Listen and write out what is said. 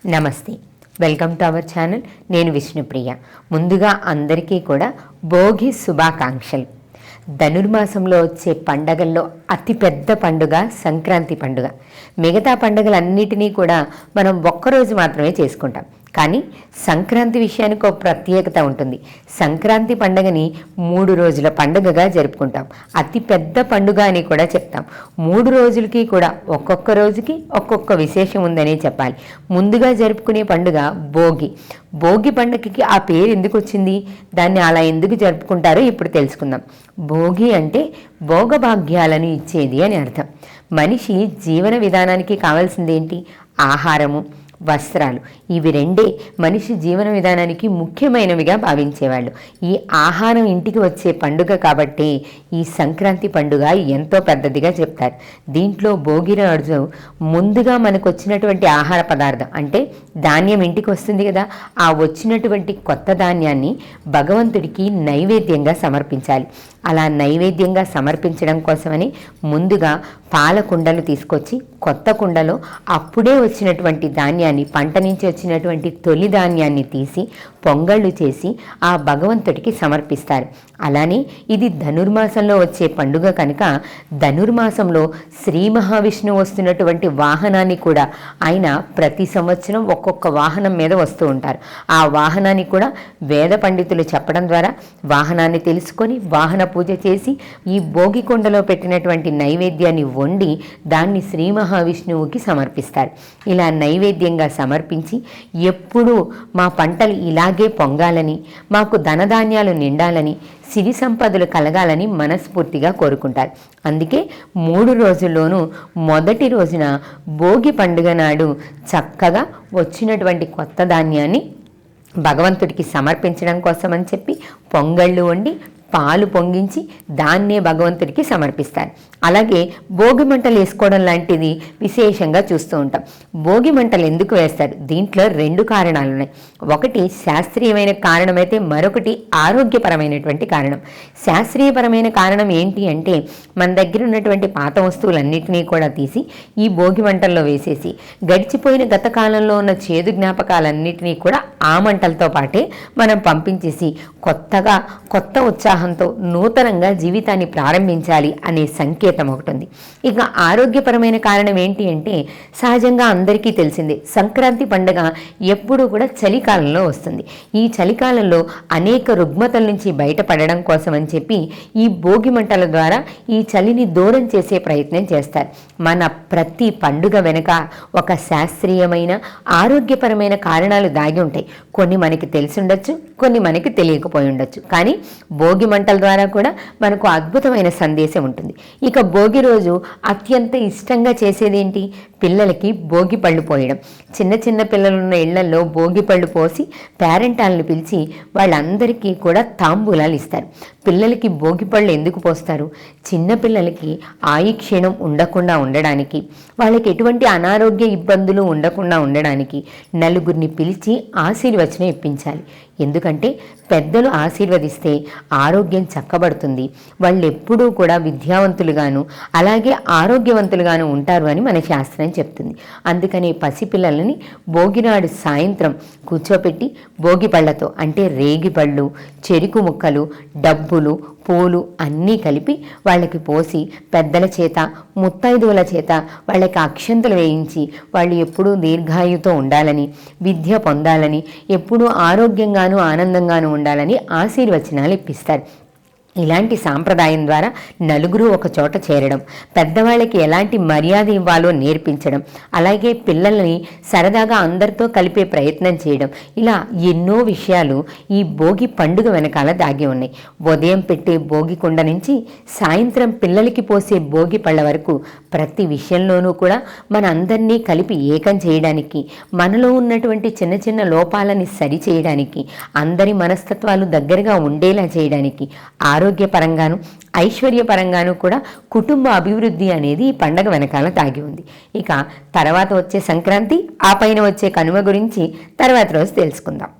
నమస్తే, welcome to our channel. నేను విష్ణుప్రియ. ముందుగా అందరికీ కూడా భోగి శుభాకాంక్షలు. ధనుర్మాసంలో వచ్చే పండగల్లో అతిపెద్ద పండుగ సంక్రాంతి పండుగ. మిగతా పండుగలన్నిటినీ కూడా మనం ఒక్కరోజు మాత్రమే చేసుకుంటాం. కానీ సంక్రాంతి విషయానికి ఒక ప్రత్యేకత ఉంటుంది. సంక్రాంతి పండుగని 3 రోజుల పండుగగా జరుపుకుంటాం. అతి పెద్ద పండుగ అని కూడా చెప్తాం. 3 రోజులకి కూడా ఒక్కొక్క రోజుకి ఒక్కొక్క విశేషం ఉందనే చెప్పాలి. ముందుగా జరుపుకునే పండుగ భోగి. భోగి పండుగకి ఆ పేరు ఎందుకు వచ్చింది, దాన్ని అలా ఎందుకు జరుపుకుంటారో ఇప్పుడు తెలుసుకుందాం. భోగి అంటే భోగభాగ్యాలను ఇచ్చేది అని అర్థం. మనిషి జీవన విధానానికి కావాల్సింది ఏంటి? ఆహారము, వస్త్రాలు. ఇవి రెండే మనిషి జీవన విధానానికి ముఖ్యమైనవిగా భావించేవాళ్ళు. ఈ ఆహారం ఇంటికి వచ్చే పండుగ కాబట్టి ఈ సంక్రాంతి పండుగ ఎంతో పెద్దదిగా చెప్తారు. దీంట్లో భోగి రోజు ముందుగా మనకు వచ్చినటువంటి ఆహార పదార్థం అంటే ధాన్యం ఇంటికి వస్తుంది కదా, ఆ వచ్చినటువంటి కొత్త ధాన్యాన్ని భగవంతుడికి నైవేద్యంగా సమర్పించాలి. అలా నైవేద్యంగా సమర్పించడం కోసమని ముందుగా పాల కుండలు తీసుకొచ్చి కొత్త కుండలో అప్పుడే వచ్చినటువంటి ధాన్యాన్ని, పంట నుంచి వచ్చినటువంటి తొలి ధాన్యాన్ని తీసి పొంగళ్ళు చేసి ఆ భగవంతుడికి సమర్పిస్తారు. అలానే ఇది ధనుర్మాసంలో వచ్చే పండుగ కనుక ధనుర్మాసంలో శ్రీ మహావిష్ణువు వస్తున్నటువంటి వాహనాన్ని కూడా ఆయన ప్రతి సంవత్సరం ఒక్కొక్క వాహనం మీద వస్తూ ఉంటారు. ఆ వాహనాన్ని కూడా వేద పండితులు చెప్పడం ద్వారా వాహనాన్ని తెలుసుకొని వాహన పూజ చేసి ఈ భోగి కొండలో పెట్టినటువంటి నైవేద్యాన్ని వండి దాన్ని శ్రీ మహావిష్ణువుకి సమర్పిస్తారు. ఇలా నైవేద్యంగా సమర్పించి ఎప్పుడూ మా పంటలు ఇలాగే పొంగాలని, మాకు ధనధాన్యాలు నిండాలని, సిరి సంపదలు కలగాలని మనస్ఫూర్తిగా కోరుకుంటారు. అందుకే 3 రోజుల్లోనూ మొదటి రోజున భోగి పండుగ నాడు చక్కగా వచ్చినటువంటి కొత్త ధాన్యాన్ని భగవంతుడికి సమర్పించడం కోసం అని చెప్పి పొంగళ్ళు వండి పాలు పొంగించి దాన్నే భగవంతుడికి సమర్పిస్తారు. అలాగే భోగి మంటలు వేసుకోవడం లాంటిది విశేషంగా చూస్తూ ఉంటాం. భోగి మంటలు ఎందుకు వేస్తారు? దీంట్లో 2 కారణాలు ఉన్నాయి. ఒకటి శాస్త్రీయమైన కారణమైతే మరొకటి ఆరోగ్యపరమైనటువంటి కారణం. శాస్త్రీయపరమైన కారణం ఏంటి అంటే మన దగ్గర ఉన్నటువంటి పాత వస్తువులన్నిటినీ కూడా తీసి ఈ భోగి మంటల్లో వేసేసి గడిచిపోయిన గత కాలంలో ఉన్న చేదు జ్ఞాపకాలన్నిటినీ కూడా ఆ మంటలతో పాటే మనం పంపించేసి కొత్త ఉత్సాహంతో నూతనంగా జీవితాన్ని ప్రారంభించాలి అనే సంకేతం ఒకటి ఉంది. ఇక ఆరోగ్యపరమైన కారణం ఏంటి అంటే సహజంగా అందరికీ తెలిసిందే, సంక్రాంతి పండుగ ఎప్పుడూ కూడా చలికాలంలో వస్తుంది. ఈ చలికాలంలో అనేక రుగ్మతల నుంచి బయటపడడం కోసం అని చెప్పి ఈ భోగి మంటల ద్వారా ఈ చలిని దూరం చేసే ప్రయత్నం చేస్తారు. మన ప్రతి పండుగ వెనుక ఒక శాస్త్రీయమైన ఆరోగ్యపరమైన కారణాలు దాగి ఉంటాయి. కొన్ని మనకి తెలిసి ఉండొచ్చు, కొన్ని మనకి తెలియకపోయి ఉండొచ్చు. కానీ భోగి మంటల ద్వారా కూడా మనకు అద్భుతమైన సందేశం ఉంటుంది. ఇక భోగి రోజు అత్యంత ఇష్టంగా చేసేది ఏంటి? పిల్లలకి భోగి పళ్ళు పోయడం. చిన్న పిల్లలున్న ఇళ్లలో భోగి పళ్ళు పోసి పేరెంటాలను పిలిచి వాళ్ళందరికీ కూడా తాంబూలాలు ఇస్తారు. పిల్లలకి భోగి పళ్ళు ఎందుకు పోస్తారు? చిన్నపిల్లలకి ఆయుక్షీణం ఉండకుండా ఉండడానికి, వాళ్ళకి ఎటువంటి అనారోగ్య ఇబ్బందులు ఉండకుండా ఉండడానికి నలుగురిని పిలిచి ఆశీర్వచనం ఇప్పించాలి. ఎందుకంటే పెద్దలు ఆశీర్వదిస్తే ఆరోగ్యం చక్కబడుతుంది, వాళ్ళు ఎప్పుడూ కూడా విద్యావంతులుగాను అలాగే ఆరోగ్యవంతులుగాను ఉంటారు అని మన శాస్త్రం చెప్తుంది. అందుకని పసిపిల్లలని భోగినాడు సాయంత్రం కూర్చోపెట్టి భోగి పళ్ళతో అంటే రేగి పళ్ళు, చెరుకు ముక్కలు, డబ్బులు, పూలు అన్నీ కలిపి వాళ్ళకి పోసి పెద్దల చేత ముత్తైదువుల చేత వాళ్ళకి అక్షంతలు వేయించి వాళ్ళు ఎప్పుడూ దీర్ఘాయుతో ఉండాలని, విద్య పొందాలని, ఎప్పుడూ ఆరోగ్యంగాను ఆనందంగాను ఉండాలని ఆశీర్వచనాలు ఇప్పిస్తారు. ఇలాంటి సాంప్రదాయం ద్వారా నలుగురు ఒక చోట చేరడం, పెద్దవాళ్ళకి ఎలాంటి మర్యాద ఇవ్వాలో నేర్పించడం, అలాగే పిల్లల్ని సరదాగా అందరితో కలిపే ప్రయత్నం చేయడం, ఇలా ఎన్నో విషయాలు ఈ భోగి పండుగ వెనకాల దాగి ఉన్నాయి. ఉదయం పెట్టే భోగి కుండ నుంచి సాయంత్రం పిల్లలకి పోసే భోగి పళ్ళ వరకు ప్రతి విషయంలోనూ కూడా మన అందరినీ కలిపి ఏకం చేయడానికి, మనలో ఉన్నటువంటి చిన్న లోపాలని సరి చేయడానికి, అందరి మనస్తత్వాలు దగ్గరగా ఉండేలా చేయడానికి, ఆరోగ్యపరంగాను ఐశ్వర్యపరంగాను కూడా కుటుంబ అభివృద్ధి అనేది ఈ పండగ వెనకాల దాగి ఉంది. ఇక తర్వాత వచ్చే సంక్రాంతి, ఆ పైన వచ్చే కనుమ గురించి తర్వాత రోజు తెలుసుకుందాం.